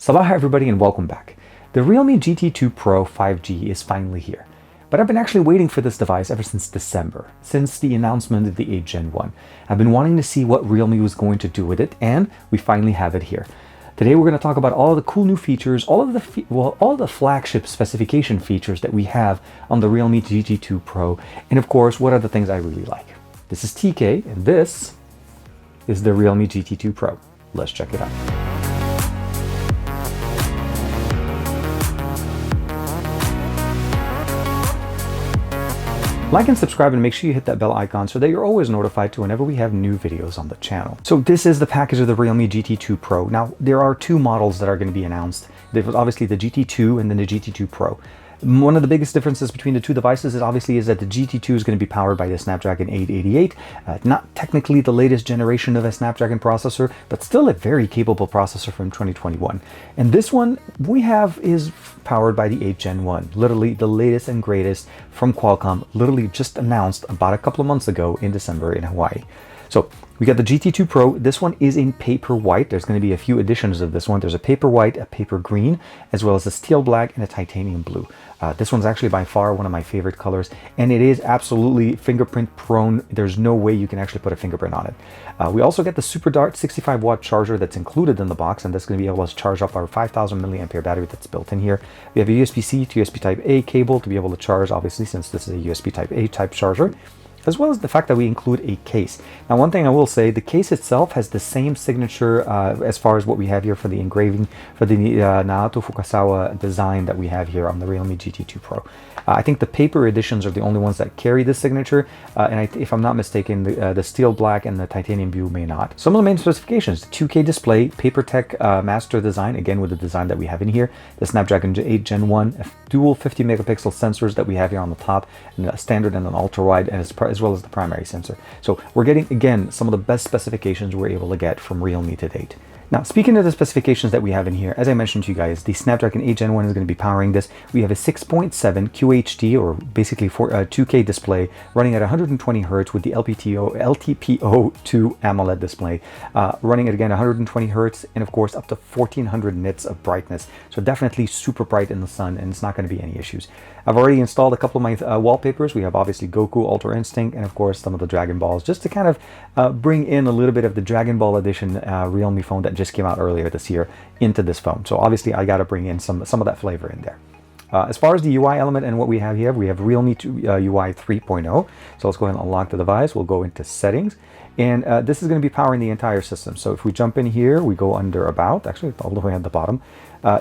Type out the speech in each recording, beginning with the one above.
Sabah everybody and welcome back. The Realme GT2 Pro 5G is finally here, but I've been actually waiting for this device ever since December, since the announcement of the 8 Gen 1. I've been wanting to see what Realme was going to do with it, and we finally have it here. Today we're going to talk about all the cool new features, all the flagship specification features that we have on the Realme GT2 Pro, and of course, what are the things I really like. This is TK, and this is the Realme GT2 Pro. Let's check it out. Like and subscribe and make sure you hit that bell icon so that you're always notified to whenever we have new videos on the channel. So this is the package of the Realme GT2 Pro. Now, there are two models that are going to be announced. There's obviously the GT2 and then the GT2 Pro. One of the biggest differences between the two devices is that the GT2 is going to be powered by the Snapdragon 888. Not technically the latest generation of a Snapdragon processor, but still a very capable processor from 2021. And this one we have is powered by the 8 Gen 1, literally the latest and greatest from Qualcomm, literally just announced about a couple of months ago in December in Hawaii. So we got the GT2 Pro. This one is in paper white. There's going to be a few editions of this one. There's a paper white, a paper green, as well as a steel black and a titanium blue. This one's actually by far one of my favorite colors, and it is absolutely fingerprint prone. There's no way you can actually put a fingerprint on it. We also get the Super Dart 65-watt charger that's included in the box, and that's going to be able to charge up our 5,000 milliampere battery that's built in here. We have a USB-C to USB Type-A cable to be able to charge, obviously, since this is a USB Type-A type charger, as well as the fact that we include a case. Now, one thing I will say, the case itself has the same signature as far as what we have here for the engraving, for the Naoto Fukasawa design that we have here on the Realme GT2 Pro. I think the paper editions are the only ones that carry this signature, and if I'm not mistaken, the steel black and the titanium blue may not. Some of the main specifications: 2K display, PaperTech master design, again with the design that we have in here, the Snapdragon 8 Gen 1, dual 50 megapixel sensors that we have here on the top, and a standard and an ultra wide, and as well as the primary sensor. So we're getting, again, some of the best specifications we're able to get from Realme to date. Now, speaking of the specifications that we have in here, as I mentioned to you guys, the Snapdragon 8 Gen 1 is going to be powering this. We have a 6.7 QHD, or basically 2K display, running at 120 Hz with the LTPO2 AMOLED display, running at, again, 120 Hz, and of course up to 1400 nits of brightness. So definitely super bright in the sun, and it's not going to be any issues. I've already installed a couple of my wallpapers. We have obviously Goku, Ultra Instinct, and of course some of the Dragon Balls, just to kind of bring in a little bit of the Dragon Ball edition Realme phone that just came out earlier this year into this phone. So obviously I got to bring in some of that flavor in there. As far as the UI element and what we have here, we have Realme UI 3.0. So let's go ahead and unlock the device. We'll go into settings, and this is going to be powering the entire system. So if we jump in here, we go under About, actually all the way at the bottom.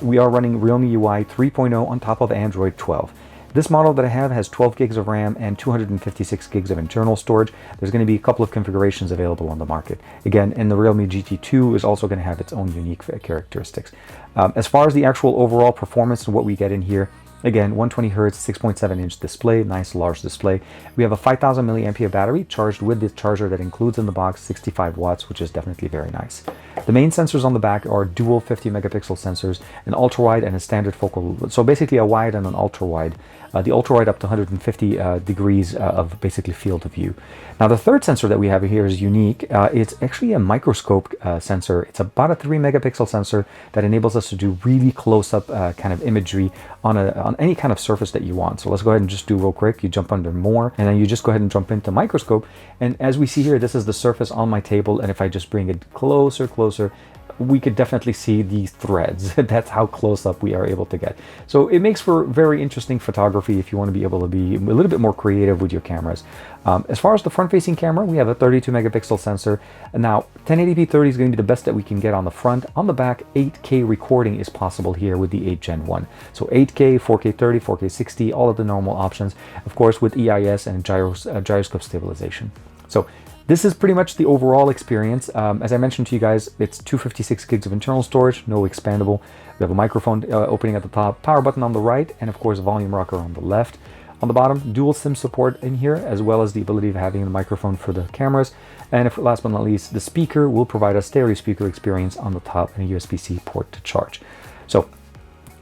We are running Realme UI 3.0 on top of Android 12. This model that I have has 12 gigs of RAM and 256 gigs of internal storage. There's going to be a couple of configurations available on the market. Again, and the Realme GT2 is also going to have its own unique characteristics. As far as the actual overall performance and what we get in here, again, 120 Hz, 6.7-inch display, nice large display. We have a 5,000 milliampere battery charged with the charger that includes in the box 65 watts, which is definitely very nice. The main sensors on the back are dual 50 megapixel sensors, an ultra wide and a standard focal, so basically a wide and an ultra wide. The ultra wide up to 150 degrees of basically field of view. Now the third sensor that we have here is unique. It's actually a microscope sensor. It's about a 3 megapixel sensor that enables us to do really close up kind of imagery on any kind of surface that you want. So let's go ahead and just do real quick. You jump under more, and then you just go ahead and jump into microscope. And as we see here, this is the surface on my table. And if I just bring it closer, we could definitely see these threads. That's how close up we are able to get. So it makes for very interesting photography if you want to be able to be a little bit more creative with your cameras. As far as the front-facing camera, we have a 32 megapixel sensor. Now, 1080p 30 is going to be the best that we can get on the front. On the back, 8K recording is possible here with the 8 Gen 1. So 8K, 4K 30, 4K 60, all of the normal options, of course, with EIS and gyroscope stabilization. So this is pretty much the overall experience. As I mentioned to you guys, it's 256 gigs of internal storage, no expandable. We have a microphone opening at the top, power button on the right, and of course a volume rocker on the left. On the bottom, dual SIM support in here, as well as the ability of having the microphone for the cameras. And if, last but not least, the speaker will provide a stereo speaker experience on the top and a USB-C port to charge. So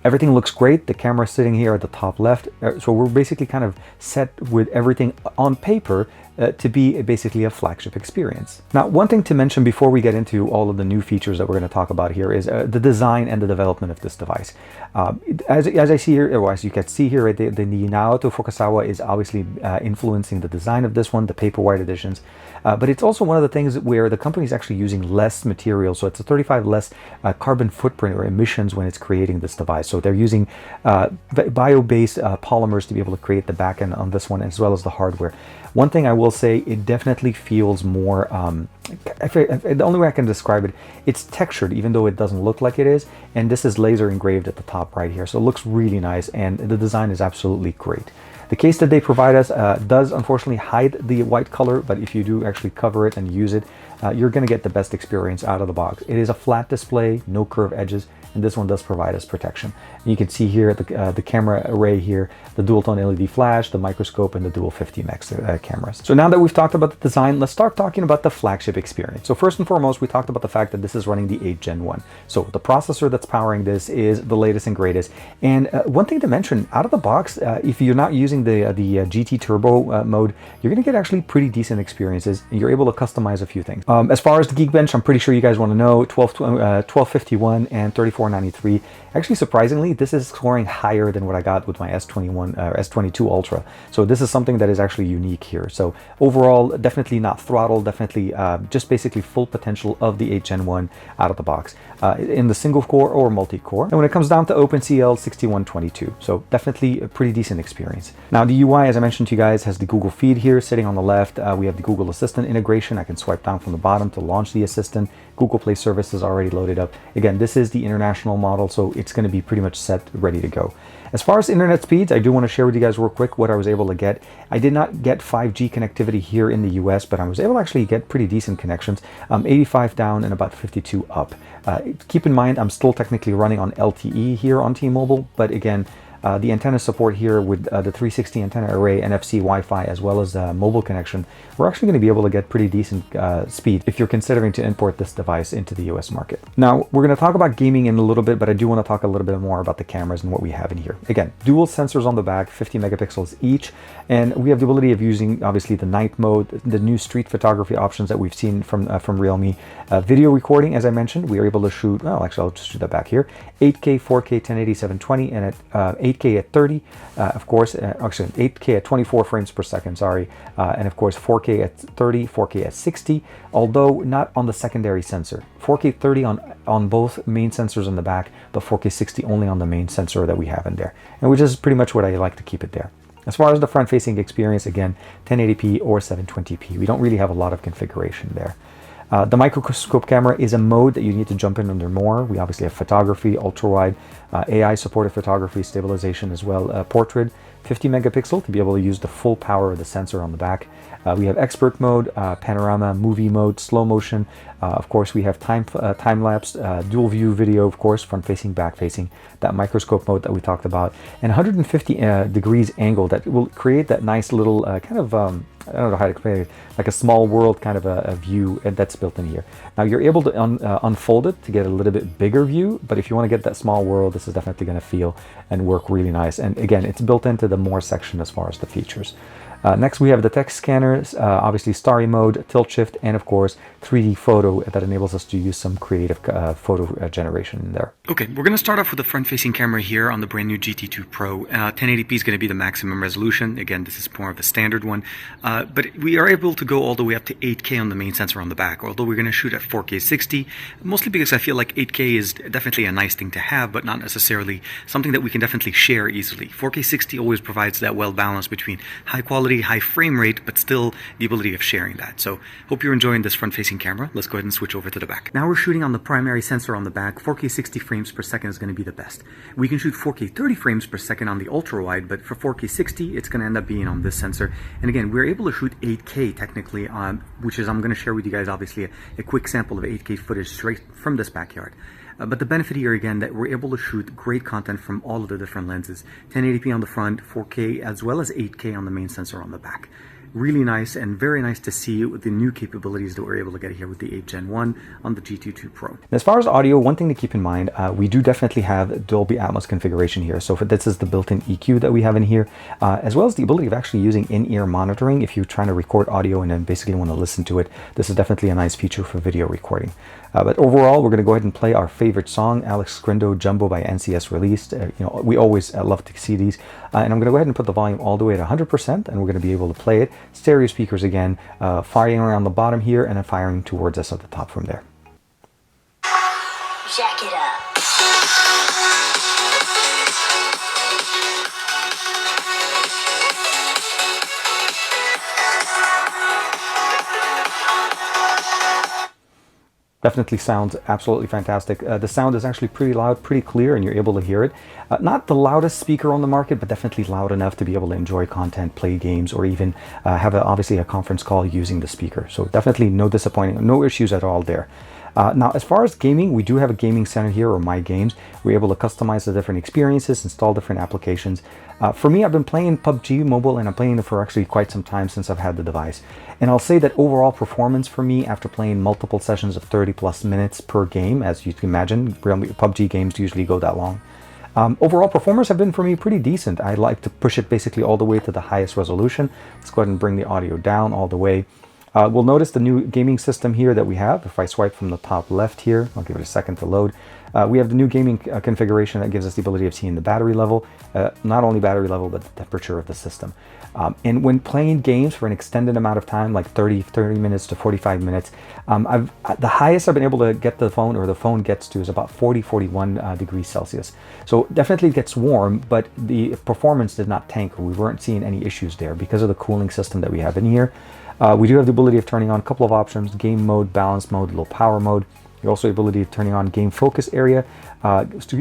everything looks great. The camera is sitting here at the top left. So we're basically kind of set with everything on paper to be basically a flagship experience. Now, one thing to mention before we get into all of the new features that we're going to talk about here is the design and the development of this device. As I see here, or as you can see here, right, the Naoto Fukasawa is obviously influencing the design of this one, the Paperwhite editions. But it's also one of the things where the company is actually using less material. So it's a 35 less carbon footprint or emissions when it's creating this device. So they're using bio-based polymers to be able to create the back end on this one, as well as the hardware. One thing I will say, it definitely feels more, the only way I can describe it, it's textured, even though it doesn't look like it is. And this is laser engraved at the top right here. So it looks really nice, and the design is absolutely great. The case that they provide us does unfortunately hide the white color, but if you do actually cover it and use it, you're going to get the best experience out of the box. It is a flat display, no curved edges, and this one does provide us protection. And you can see here the camera array here, the dual tone LED flash, the microscope, and the dual 50x cameras. So now that we've talked about the design, let's start talking about the flagship experience. So first and foremost, we talked about the fact that this is running the 8 Gen 1. So the processor that's powering this is the latest and greatest. And one thing to mention, out of the box, if you're not using the GT Turbo mode, you're going to get actually pretty decent experiences, and you're able to customize a few things. As far as the Geekbench, I'm pretty sure you guys want to know, 1251 and 3493. Actually, surprisingly, this is scoring higher than what I got with my S22 Ultra. So this is something that is actually unique here. So overall, definitely not throttle, definitely just basically full potential of the 8 Gen 1 out of the box in the single core or multi-core. And when it comes down to OpenCL 6122, so definitely a pretty decent experience. Now the UI, as I mentioned to you guys, has the Google feed here sitting on the left. We have the Google Assistant integration. I can swipe down from the bottom to launch the Assistant. Google Play service is already loaded up. Again, this is the international model, so it's going to be pretty much set, ready to go. As far as internet speeds, I do want to share with you guys real quick what I was able to get. I did not get 5G connectivity here in the US, but I was able to actually get pretty decent connections. 85 down and about 52 up. Keep in mind, I'm still technically running on LTE here on T-Mobile, but again, the antenna support here with the 360 antenna array, NFC, Wi-Fi, as well as mobile connection, we're actually going to be able to get pretty decent speed if you're considering to import this device into the US market. Now, we're going to talk about gaming in a little bit, but I do want to talk a little bit more about the cameras and what we have in here. Again, dual sensors on the back, 50 megapixels each, and we have the ability of using, obviously, the night mode, the new street photography options that we've seen from Realme. Video recording, as I mentioned, we are able to shoot, well, actually, I'll just do that back here, 8K, 4K, 1080, 720, and at 8K at 30, of course, actually 8K at 24 frames per second, sorry, and of course 4K at 30, 4K at 60, although not on the secondary sensor. 4K 30 on both main sensors in the back, but 4K 60 only on the main sensor that we have in there, and which is pretty much what I like to keep it there. As far as the front-facing experience, again, 1080p or 720p. We don't really have a lot of configuration there. The microscope camera is a mode that you need to jump in under more. We obviously have photography, ultra-wide, AI-supported photography, stabilization as well, portrait, 50 megapixel to be able to use the full power of the sensor on the back. We have expert mode, panorama, movie mode, slow motion. Of course, we have time-lapse, dual view video, of course, front-facing, back-facing, that microscope mode that we talked about, and 150 degrees angle that will create that nice little kind of, I don't know how to explain it, like a small world kind of a view that's built in here. Now, you're able to unfold it to get a little bit bigger view, but if you want to get that small world, this is definitely going to feel and work really nice. And again, it's built into the more section as far as the features. Next, we have the text scanners, obviously starry mode, tilt shift, and of course 3D photo that enables us to use some creative photo generation in there. Okay, we're going to start off with the front-facing camera here on the brand new GT2 Pro. 1080p is going to be the maximum resolution. Again, this is more of the standard one, but we are able to go all the way up to 8K on the main sensor on the back, although we're going to shoot at 4K 60, mostly because I feel like 8K is definitely a nice thing to have, but not necessarily something that we can definitely share easily. 4K 60 always provides that well balance between high quality, high frame rate, but still the ability of sharing that. So hope you're enjoying this front-facing camera. Let's go ahead and switch over to the back. Now we're shooting on the primary sensor on the back. 4K 60 frames per second is going to be the best. We can shoot 4K 30 frames per second on the ultra-wide, but for 4K 60, it's going to end up being on this sensor. And again, we're able to shoot 8K technically, which is, I'm going to share with you guys obviously a quick sample of 8K footage straight from this backyard. But the benefit here again that we're able to shoot great content from all of the different lenses. 1080p on the front, 4K as well as 8K on the main sensor on the back. really nice and very nice to see the new capabilities that we're able to get here with the 8 Gen 1 on the GT2 Pro. And as far as audio, one thing to keep in mind, we do definitely have Dolby Atmos configuration here. So this is the built-in EQ that we have in here, as well as the ability of actually using in-ear monitoring. If you're trying to record audio and then basically want to listen to it, this is definitely a nice feature for video recording. But overall, we're going to go ahead and play our favorite song, Alex Scrindo, Jumbo by NCS Released. We always love to see these. And I'm going to go ahead and put the volume all the way at 100%, and we're going to be able to play it. Stereo speakers again, firing around the bottom here, and then firing towards us at the top from there. Jack it up. Definitely sounds absolutely fantastic. The sound is actually pretty loud, pretty clear, and you're able to hear it. Not the loudest speaker on the market, but definitely loud enough to be able to enjoy content, play games, or even have obviously a conference call using the speaker. So definitely no disappointing, no issues at all there. Now, as far as gaming, we do have a gaming center here, or My Games. We're able to customize the different experiences, install different applications. For me, I've been playing PUBG Mobile, and I'm playing it for actually quite some time since I've had the device. And I'll say that overall performance for me, after playing multiple sessions of 30+ minutes per game, as you can imagine, PUBG games usually go that long. Overall performance have been for me pretty decent. I like to push it basically all the way to the highest resolution. Let's go ahead and bring the audio down all the way. We'll notice the new gaming system here that we have. If I swipe from the top left here, I'll give it a second to load. We have the new gaming configuration that gives us the ability of seeing the battery level, not only battery level, but the temperature of the system. And when playing games for an extended amount of time, like 30 minutes to 45 minutes, the highest I've been able to get the phone, or the phone gets to, is about 41 degrees Celsius. So definitely gets warm, but the performance did not tank. We weren't seeing any issues there because of the cooling system that we have in here. We do have the ability of turning on a couple of options: game mode, balance mode, low power mode. You also have the ability of turning on game focus area,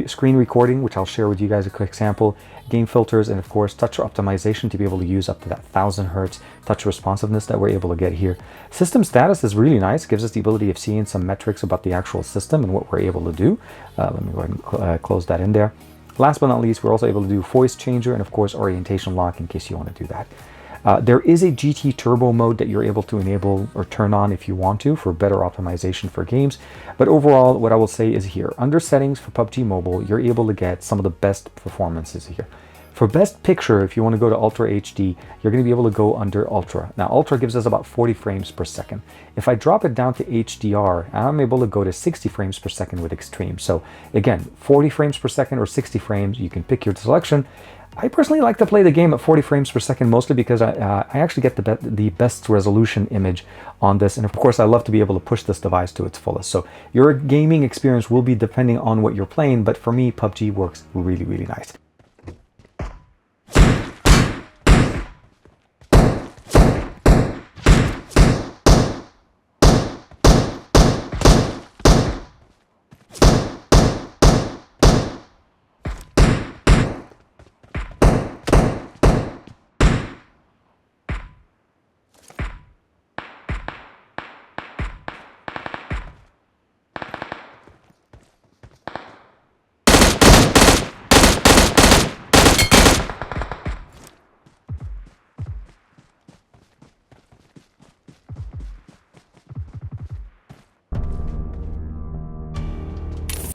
screen recording, which I'll share with you guys a quick sample, game filters, and of course touch optimization to be able to use up to that 1000 Hertz touch responsiveness that we're able to get here. System status is really nice, gives us the ability of seeing some metrics about the actual system and what we're able to do. Let me go ahead and close that in there. Last but not least, we're also able to do voice changer and of course orientation lock in case you want to do that. There is a GT Turbo mode that you're able to enable or turn on if you want to for better optimization for games. But overall, what I will say is here, under settings for PUBG Mobile, you're able to get some of the best performances here. For best picture, if you want to go to Ultra HD, you're going to be able to go under Ultra. Now, Ultra gives us about 40 frames per second. If I drop it down to HDR, I'm able to go to 60 frames per second with Extreme. So again, 40 frames per second or 60 frames, you can pick your selection. I personally like to play the game at 40 frames per second, mostly because I actually get the best resolution image on this. And of course, I love to be able to push this device to its fullest. So your gaming experience will be depending on what you're playing, but for me, PUBG works really, really nice.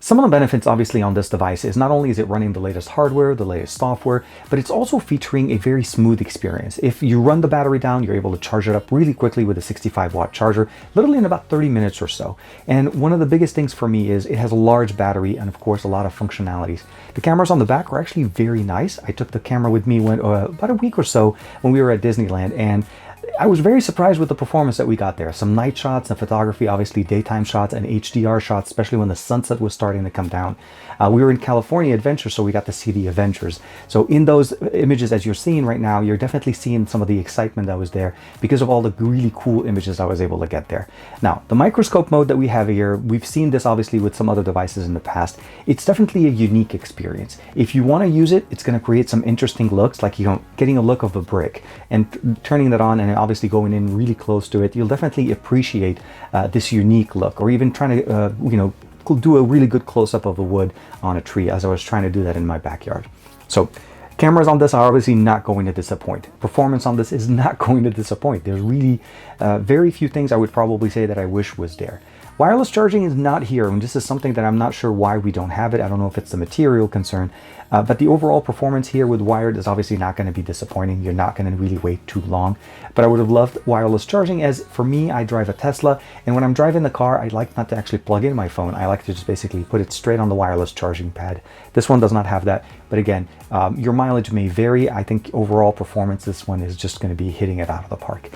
Some of the benefits obviously on this device is not only is it running the latest hardware, the latest software, but it's also featuring a very smooth experience. If you run the battery down, you're able to charge it up really quickly with a 65-watt charger, literally in about 30 minutes or so. And one of the biggest things for me is it has a large battery and of course a lot of functionalities. The cameras on the back are actually very nice. I took the camera with me about a week or so when we were at Disneyland, and I was very surprised with the performance that we got there. Some night shots and photography, obviously daytime shots and HDR shots, especially when the sunset was starting to come down. We were in California Adventure, so we got to see the Avengers. So in those images, as you're seeing right now, you're definitely seeing some of the excitement that was there because of all the really cool images I was able to get there. Now, the microscope mode that we have here, we've seen this obviously with some other devices in the past. It's definitely a unique experience. If you want to use it, it's going to create some interesting looks, like, you know, getting a look of a brick and turning that on and obviously going in really close to it. You'll definitely appreciate this unique look, or even trying to, you know, do a really good close-up of the wood on a tree, as I was trying to do that in my backyard. So Cameras on this are obviously not going to disappoint. Performance on this is not going to disappoint. There's really very few things I would probably say that I wish was there. Wireless charging is not here, and this is something that I'm not sure why we don't have it. I don't know if it's the material concern, but the overall performance here with wired is obviously not going to be disappointing. You're not going to really wait too long, but I would have loved wireless charging, as for me, I drive a Tesla, and when I'm driving the car, I like not to actually plug in my phone. I like to just basically put it straight on the wireless charging pad. This one does not have that, but again, your mileage may vary. I think overall performance, this one is just going to be hitting it out of the park.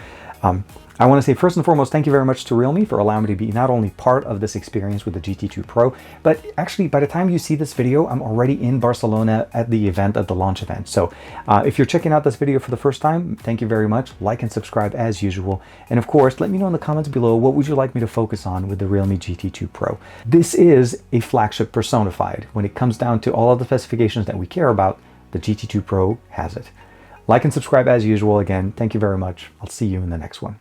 I want to say first and foremost, thank you very much to Realme for allowing me to be not only part of this experience with the GT2 Pro, but actually by the time you see this video, I'm already in Barcelona at the event, at the launch event. So if you're checking out this video for the first time, thank you very much. Like and subscribe as usual. And of course, let me know in the comments below, what would you like me to focus on with the Realme GT2 Pro? This is a flagship personified. When it comes down to all of the specifications that we care about, the GT2 Pro has it. Like and subscribe as usual. Again, thank you very much. I'll see you in the next one.